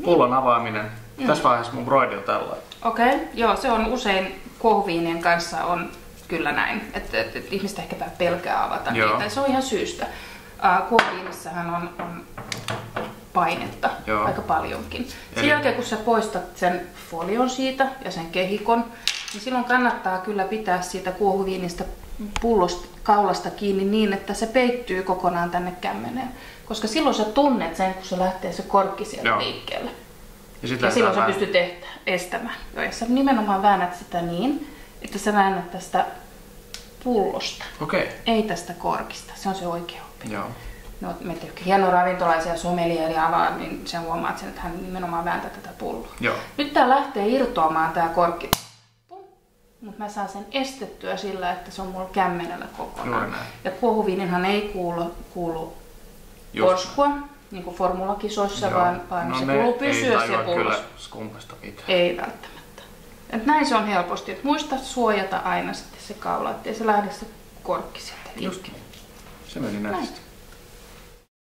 Pullon avaaminen. Tässä vaiheessa mun broidilla tällä. Okei, joo, se on usein kuohuviinien kanssa on kyllä näin, että ihmiset ehkä pelkää avata niitä. Se on ihan syystä. Kuohuviinissähän on painetta aika paljonkin. Sen jälkeen kun sä poistat sen folion siitä ja sen kehikon, niin silloin kannattaa kyllä pitää siitä kuohuviinistä pullosta kaulasta kiinni niin, että se peittyy kokonaan tänne kämmeneen. Koska silloin sä tunnet sen, kun se lähtee se korkki sieltä liikkeelle. Ja silloin sä pystyt estämään. Ja sä nimenomaan väännät sitä niin, että sä väännät tästä pullosta. Ei tästä korkista. Se on se oikea oppi. No, meitä hienoa ravintolaisia somelieria avaa, niin sen huomaat sen, että hän nimenomaan vääntää tätä pulloa. Nyt tää lähtee irtoamaan tää korkki. Mutta mä saan sen estettyä sillä, että se on mulla kämmenellä kokonaan. Ja kuohuviininhan ei kuulu porskua, niin kuin formulakisoissa, vaan se kuuluu pysyä siellä pullossa. Ei välttämättä. Et näin se on helposti. Et muista suojata aina sitten se kaula, ettei se lähde se korkki sieltä. Se meni näistä.